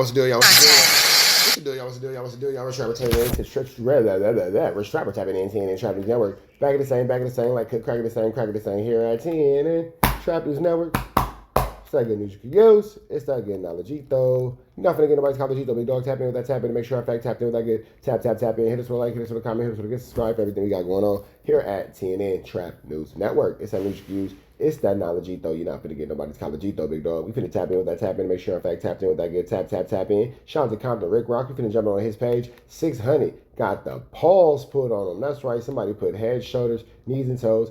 what's the deal, y'all, what's the deal? What's the deal, y'all, what's the deal, y'all, what's the deal, y'all? Rich Rapper tapping into Rich Rapper tapping into TNN Trap News Network. Back at the same, like crack of the same here at TNN Trap News Network. It's that good news you can use. It's that good knowledgeito. You're not finna get nobody's knowledgeito, big dog. Tap in with that tap in to make sure I fact tapped in with that good tap in. Hit us with a like, hit us with a comment, hit us with a good subscribe for everything we got going on here at TNN Trap News Network. It's that news you can use. It's that knowledgeito. You're not finna get nobody's collegeito, big dog. We finna tap in with that tap in to make sure I fact tapped in with that good tap in. Shout out to Compton Rick Rock. We finna jump on his page. 600 got the paws put on him. That's right. Somebody put head, shoulders, knees and toes,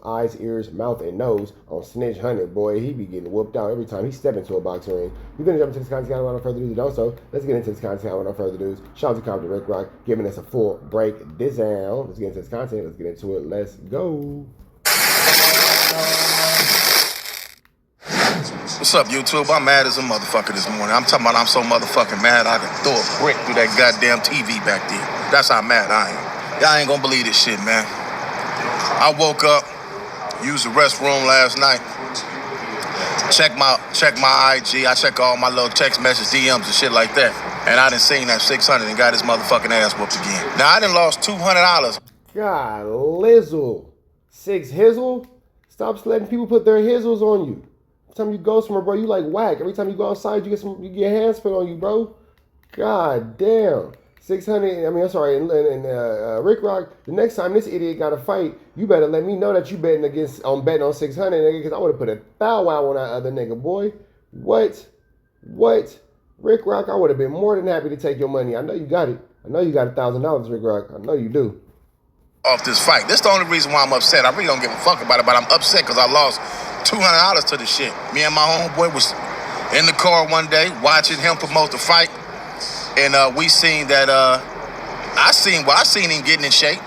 eyes, ears, mouth, and nose on Snitch 100. Boy, he be getting whooped out every time he step into a boxing ring. We're going to jump into this content without no further ado. Also, let's get into this content without no further ado. Shout out to Compton Rick Rock giving us a full breakdown. Let's get into this content. Let's get into it. Let's go. What's up, YouTube? I'm mad as a motherfucker this morning. I'm talking about I'm so motherfucking mad I could throw a brick through that goddamn TV back there. That's how mad I am. Y'all ain't gonna believe this shit, man. I woke up, used the restroom last night, check my IG, I check all my little text message DMs and shit like that, and I done seen that 600 and got his motherfucking ass whooped again. Now I done lost $200. God, Lizzle. 6 hizzle? Stop letting people put their hizzles on you. Every time you go somewhere, bro, you like whack. Every time you go outside, you get hands put on you, bro. God damn. 600, I mean, I'm sorry, and Rick Rock, the next time this idiot got a fight, you better let me know that you betting on 600, nigga, because I would have put a bow wow on that other nigga, boy. What? Rick Rock, I would have been more than happy to take your money. I know you got it. I know you got $1,000, Rick Rock. I know you do. Off this fight. This the only reason why I'm upset. I really don't give a fuck about it, but I'm upset because I lost $200 to the shit. Me and my homeboy was in the car one day watching him promote the fight, and we seen that I seen him getting in shape,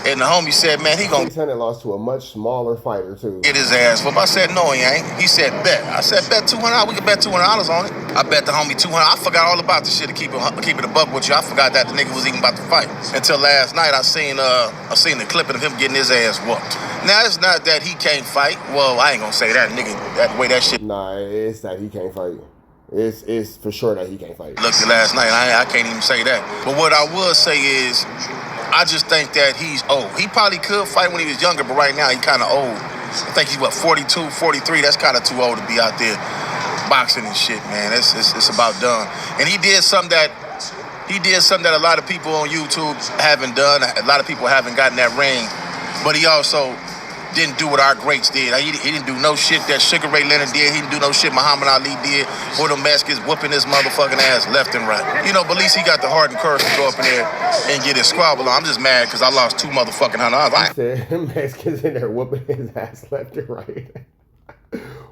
and the homie said, man, he gonna 600 lost to a much smaller fighter too. Get his ass whooped. I said, no, he ain't. He said, bet. I said, bet $200. We can bet $200 on it. I bet the homie $200. I forgot all about the shit to keep it a buck with you. I forgot that the nigga was even about to fight until last night. I seen the clip of him getting his ass whooped. Now it's not that he can't fight. Well, I ain't gonna say that, nigga. That way that shit. Nah, it's that he can't fight. It's for sure that he can't fight. Looked at last night. I can't even say that. But what I will say is, I just think that he's old. He probably could fight when he was younger, but right now he kind of old. I think he's 42, 43. That's kind of too old to be out there boxing and shit, man. It's about done. And he did something that a lot of people on YouTube haven't done. A lot of people haven't gotten that ring. But he also didn't do what our greats did. He didn't do no shit that Sugar Ray Leonard did. He didn't do no shit Muhammad Ali did. Or the Mexicans whooping his motherfucking ass left and right. You know, but at least he got the heart and courage to go up in there and get his squabble on. I'm just mad because I lost $2 motherfucking $100. He said Mexicans in there whooping his ass left and right.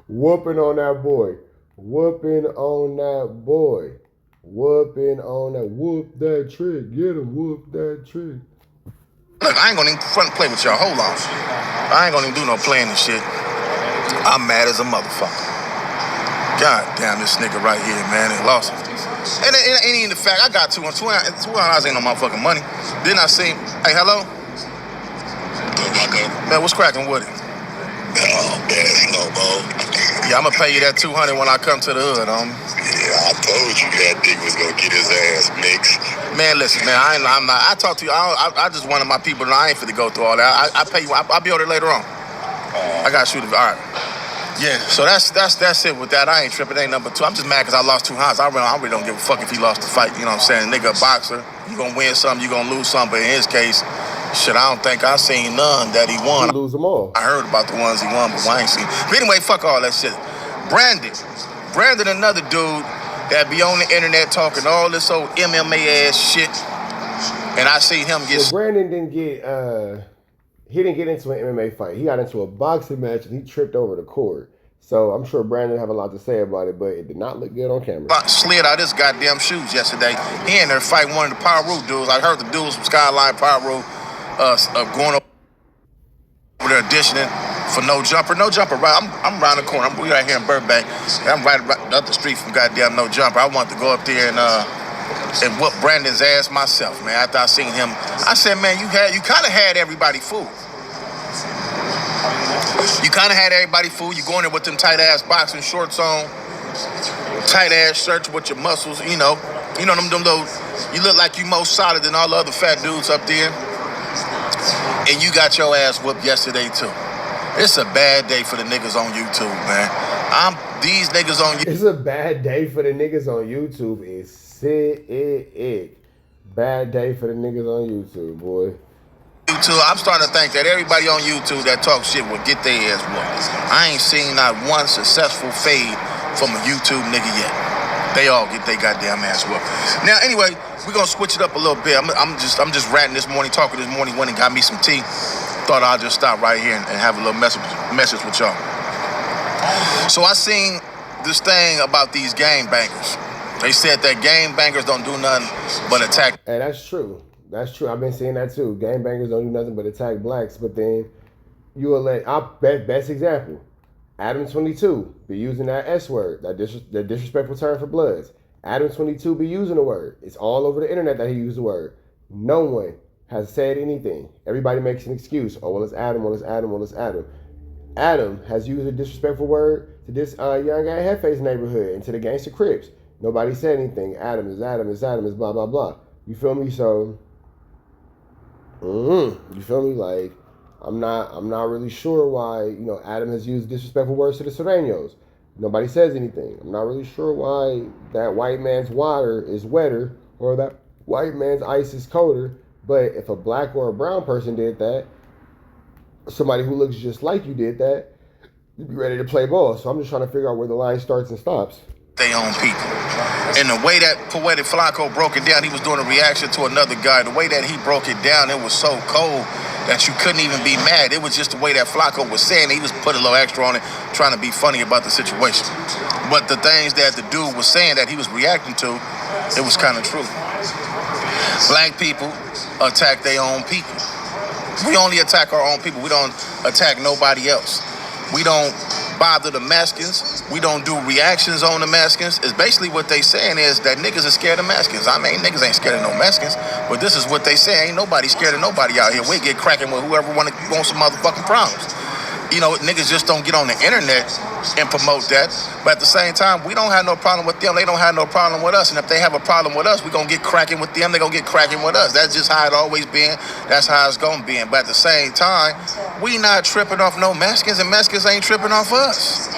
Whooping on that boy. Whoop that trick. Get him, whoop that trick. Look, I ain't gonna even front play with y'all. Hold on. I ain't gonna even do no playing and shit. I'm mad as a motherfucker. God damn, this nigga right here, man, it lost him. And it ain't even the fact I got $200 ain't no motherfucking money. Then I seen, hey, hello? Man, what's cracking with it? Oh, man, you know, bro. Yeah, I'm gonna pay you that $200 when I come to the hood, homie. Yeah, I told you that nigga was gonna get his ass mixed. Man, listen, man, I'm not. I talk to you. I just wanted my people to know I ain't finna go through all that. I pay you. I'll be over there later on. I gotta shoot it. All right. Yeah. So that's it with that. I ain't tripping. Ain't number two. I'm just mad because I lost $200. I really don't give a fuck if he lost the fight. You know what I'm saying? Nigga, a boxer. You gonna win some. You gonna lose some. But in his case, shit, I don't think I seen none that he won. He lose them all. I heard about the ones he won, but I ain't seen. But anyway, fuck all that shit. Brandon, another dude that be on the internet talking all this old MMA ass shit. And I see him get... So Brandon didn't get into an MMA fight. He got into a boxing match and he tripped over the cord. So I'm sure Brandon have a lot to say about it, but it did not look good on camera. Slid out his goddamn shoes yesterday. He in there fighting one of the Power Rule dudes. I heard the dudes from Skyline Power Rule going over there auditioning for No Jumper. No Jumper, right? I'm around the corner. We right here in Burbank. I'm right up the street from goddamn No Jumper. I wanted to go up there and whoop Brandon's ass myself, man. After I seen him, I said, man, you kind of had everybody fooled. You kind of had everybody fooled. You going there with them tight ass boxing shorts on, tight ass shirts with your muscles, you know them little, you look like you more solid than all the other fat dudes up there, and you got your ass whooped yesterday too. It's a bad day for the niggas on YouTube, man. These niggas on YouTube. It's a bad day for the niggas on YouTube. It's sick. Bad day for the niggas on YouTube, boy. YouTube, I'm starting to think that everybody on YouTube that talks shit will get their ass whooped. I ain't seen not one successful fade from a YouTube nigga yet. They all get their goddamn ass whooped. Now, anyway, we're gonna switch it up a little bit. I'm just ratting this morning, talking this morning, went and got me some tea. Thought I'd just stop right here and have a little message with y'all. So I seen this thing about these game bangers. They said that game bangers don't do nothing but attack. Hey, that's true. That's true. I've been seeing that too. Game bangers don't do nothing but attack blacks. But then you will best example, Adam 22 be using that S word, that disrespectful term for bloods. Adam 22 be using the word. It's all over the internet that he used the word. No one has said anything. Everybody makes an excuse. Oh, well, it's Adam. Well, it's Adam. Well, it's Adam. Adam has used a disrespectful word to this young guy Headface neighborhood and to the gangster Crips. Nobody said anything. Adam is blah, blah, blah. You feel me? So, you feel me? Like, I'm not really sure why, Adam has used disrespectful words to the Sureños. Nobody says anything. I'm not really sure why that white man's water is wetter or that white man's ice is colder. But if a black or a brown person did that, somebody who looks just like you did that, you'd be ready to play ball. So I'm just trying to figure out where the line starts and stops. They own people. And the way that Poetic Flacco broke it down, he was doing a reaction to another guy. The way that he broke it down, it was so cold that you couldn't even be mad. It was just the way that Flacco was saying it. He was putting a little extra on it, trying to be funny about the situation. But the things that the dude was saying that he was reacting to, it was kind of true. Black people attack their own people. We only attack our own people. We don't attack nobody else. We don't bother the Mexicans. We don't do reactions on the Mexicans. It's basically what they saying is that niggas are scared of Mexicans. I mean, niggas ain't scared of no Mexicans, but this is what they say. Ain't nobody scared of nobody out here. We get cracking with whoever want some motherfucking problems. Niggas just don't get on the internet and promote that. But at the same time, we don't have no problem with them. They don't have no problem with us. And if they have a problem with us, we gonna get cracking with them. They gonna get cracking with us. That's just how it always been. That's how it's gonna be. But at the same time, we not tripping off no Mexicans, and Mexicans ain't tripping off us.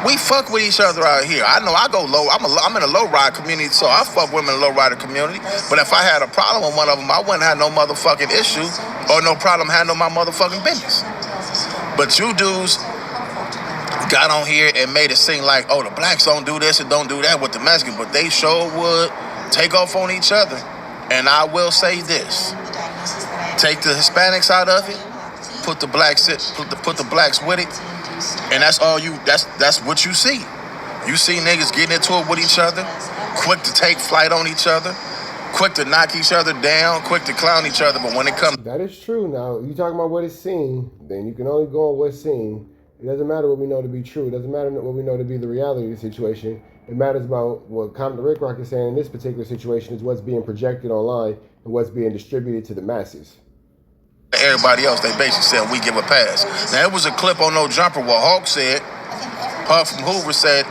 We fuck with each other out here. I know I go low. I'm in a low ride community, so I fuck women in a low rider community. But if I had a problem with one of them, I wouldn't have no motherfucking issue or no problem handling my motherfucking business. But you dudes got on here and made it seem like, oh, the blacks don't do this and don't do that with the Mexicans, but they sure would take off on each other. And I will say this: take the Hispanics out of it, put the blacks with it, and that's all you. That's what you see. You see niggas getting into it with each other, quick to take flight on each other, quick to knock each other down, quick to clown each other. But when it comes, that is true. Now you talking about what is seen, then you can only go on what's seen. It doesn't matter what we know to be true. It doesn't matter what we know to be the reality of the situation. It matters about what Compton Rick Rock is saying in this particular situation is what's being projected online and what's being distributed to the masses. Everybody else, they basically said we give a pass. Now it was a clip on No Jumper where Hawk said, Hawk from Hoover said,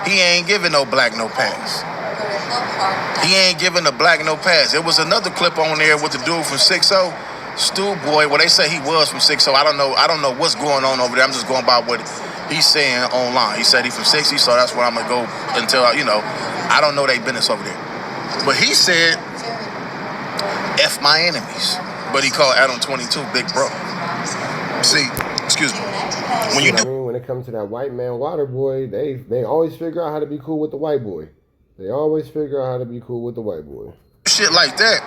he ain't giving no black no pass. He ain't giving the black no pass. There was another clip on there with the dude from 6-0, Stu Boy. Well, they say he was from 6-0. I don't know what's going on over there. I'm just going by what he's saying online. He said he from 60, so that's where I'm gonna go until I don't know their business over there. But he said, F my enemies. But he called Adam 22 Big Bro. See, excuse me. When it comes to that white man water boy, they always figure out how to be cool with the white boy. They always figure out how to be cool with the white boy. Shit like that,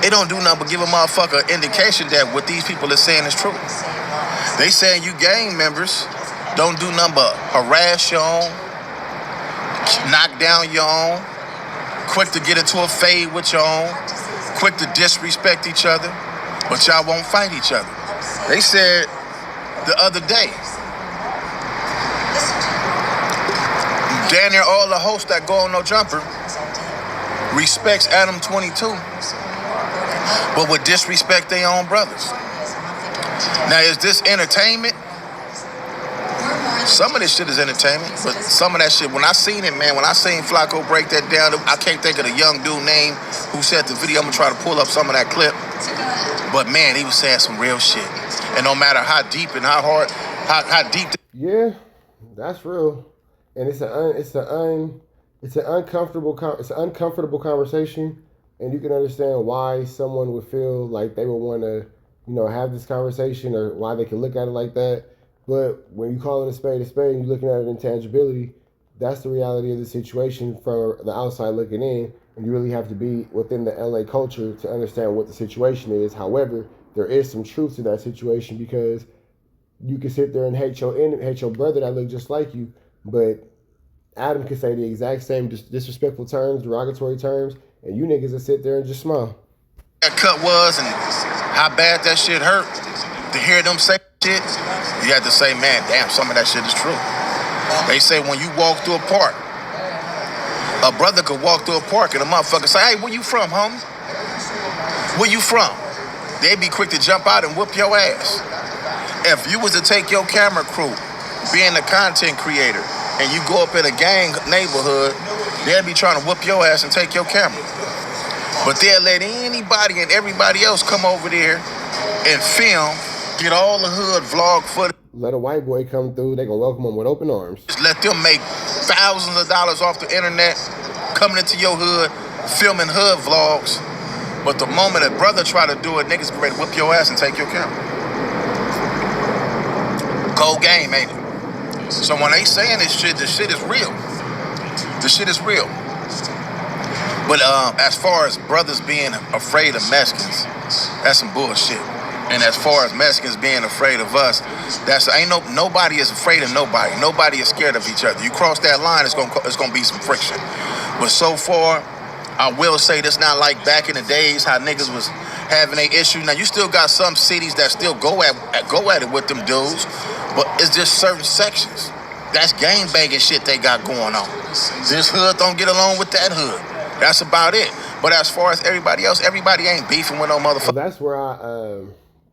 it don't do nothing but give a motherfucker an indication that what these people are saying is true. They saying you gang members don't do nothing but harass your own, knock down your own, quick to get into a fade with your own, quick to disrespect each other, but y'all won't fight each other. They said the other day, damn near all the hosts that go on No Jumper respects Adam 22, but would disrespect their own brothers. Now, is this entertainment? Some of this shit is entertainment, but some of that shit, when I seen it, man, when I seen Flacco break that down, I can't think of the young dude name who said the video. I'm gonna try to pull up some of that clip. But man, he was saying some real shit. And no matter how deep and how hard, how deep. Yeah, that's real. And it's an uncomfortable conversation, and you can understand why someone would feel like they would want to, have this conversation, or why they can look at it like that. But when you call it a spade, and you're looking at it in tangibility, that's the reality of the situation from the outside looking in, and you really have to be within the LA culture to understand what the situation is. However, there is some truth to that situation, because you can sit there and hate your brother that look just like you, but Adam could say the exact same disrespectful terms, derogatory terms, and you niggas will sit there and just smile. That cut was and how bad that shit hurt. To hear them say shit, you have to say, man, damn, some of that shit is true. They say when you walk through a park, a brother could walk through a park and a motherfucker say, hey, where you from, homie? Where you from? They'd be quick to jump out and whoop your ass. If you was to take your camera crew, being a content creator, and you go up in a gang neighborhood, they'll be trying to whoop your ass and take your camera. But they'll let anybody and everybody else come over there and film, get all the hood vlog footage. Let a white boy come through, they gonna welcome him with open arms. Just let them make thousands of dollars off the internet, coming into your hood, filming hood vlogs. But the moment a brother try to do it, niggas be ready to whip your ass and take your camera. Cold game, ain't it? So when they saying this shit, the shit is real. The shit is real. But as far as brothers being afraid of Mexicans, that's some bullshit. And as far as Mexicans being afraid of us, nobody is afraid of nobody. Nobody is scared of each other. You cross that line, it's gonna be some friction. But so far, I will say this, not like back in the days how niggas was having a issue. Now you still got some cities that still go at it with them dudes, but it's just certain sections. That's gang banging shit they got going on. This hood don't get along with that hood. That's about it. But as far as everybody else, everybody ain't beefing with no motherfucker. So that's where I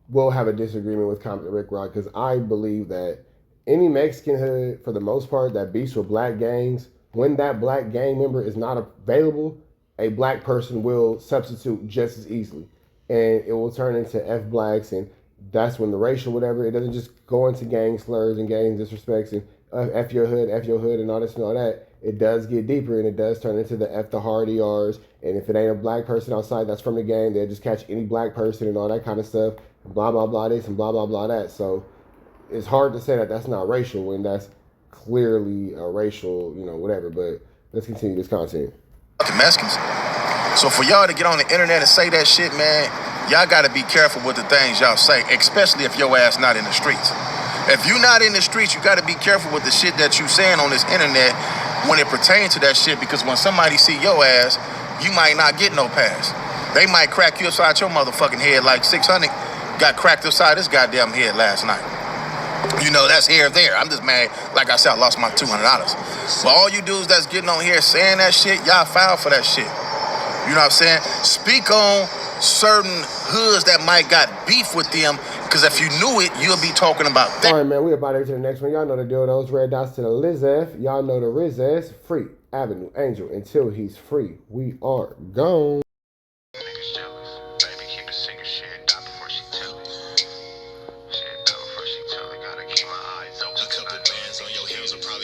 will have a disagreement with Rick Rock, because I believe that any Mexican hood, for the most part, that beefs with black gangs, when that black gang member is not available, a black person will substitute just as easily. And it will turn into F blacks, and that's when the racial whatever, it doesn't just go into gang slurs and gang disrespects and F your hood, and all this and all that. It does get deeper, and it does turn into the F the hard ERs. And if it ain't a black person outside that's from the gang, they'll just catch any black person and all that kind of stuff. Blah, blah, blah this and blah, blah, blah that. So it's hard to say that that's not racial when that's clearly a racial, whatever. But let's continue this content. Fucking Mexicans. So for y'all to get on the internet and say that shit, man, y'all got to be careful with the things y'all say, especially if your ass not in the streets. If you not in the streets, you got to be careful with the shit that you saying on this internet when it pertains to that shit, because when somebody see your ass, you might not get no pass. They might crack you upside your motherfucking head like 600 got cracked upside this goddamn head last night. That's here or there. I'm just mad. Like I said, I lost my $200. But all you dudes that's getting on here saying that shit, y'all foul for that shit. You know what I'm saying? Speak on certain hoods that might got beef with them, because if you knew it, you'll be talking about that. All right, man, we about to get to the next one. Y'all know the deal. Those red dots to the Lizf. Y'all know the Riz free Avenue Angel until he's free. We are gone.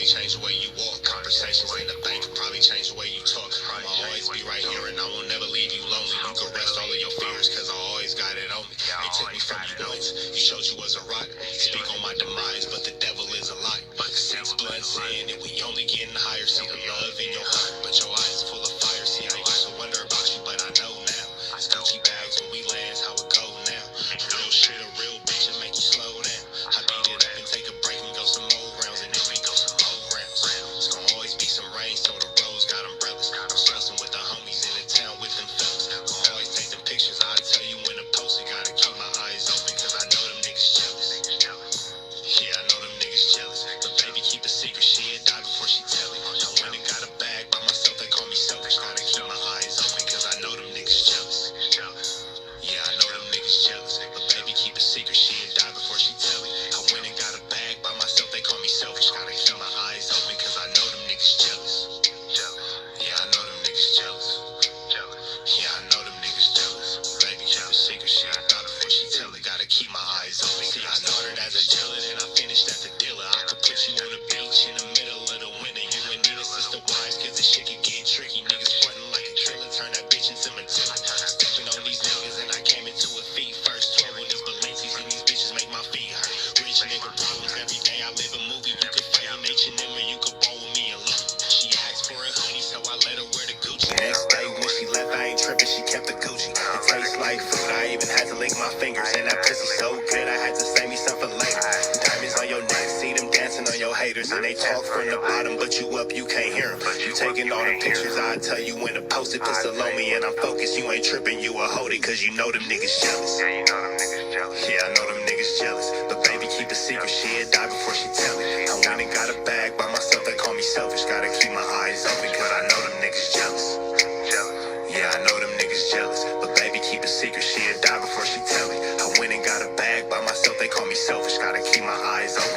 Change the way you walk, conversations in the bank probably change the way you talk. I'ma always be right here and I will never leave you lonely. You can rest all of your fears cause I always got it on me. They took me from you once, you showed you was a rock. Speak on my demise, but the devil is a lie. Since blood sin and we only getting higher. See the love in your heart, but your eyes full of fire. See, I used to wonder about you, but I know now. It's Gucci bags when we land, how it go now. Real shit, a real bitch, and make you slow down. I beat it up and take a break and go some more rounds, and then we go some more rounds. It's gonna always be some rain, so the roads got umbrellas. I'm stressing with the homies in the town with them fellas. Gonna always take them pictures, I'll tell you when to post it. Gotta keep my eyes open. the shit can get tricky. Niggas frontin' like a killer, turn that bitch into Matilda. Stepping on these niggas and I came into a feet first. 12 on these Balenci's and these bitches make my feet hurt. Rich nigga problems every day. I live a movie. You could fight in H&M or you could ball with me alone. She asked for a hoodie, so I let her wear the Gucci. Next day when she left, I ain't tripping. She kept the Gucci. It tastes like food. I even had to lick my fingers, and that pussy so good I had to save me some for later. Diamonds on your neck, see them dancing on your haters, and they talk from the bottom, but you up, you can't hear them. You taking all the pictures, I tell you when to post it. Pistol on me, and I'm focused. You ain't tripping, you a hold it, cause you know them niggas jealous. Yeah, you know them niggas jealous. Yeah, I know them niggas jealous. But baby, keep a secret, she'll die before she tell it. I went and got a bag by myself, they call me selfish. Gotta keep my eyes open, cause I know them niggas jealous. Yeah, I know them niggas jealous. But baby, keep a secret, she'll die before she tell it. I went and got a bag by myself, they call me selfish. Gotta keep my eyes open.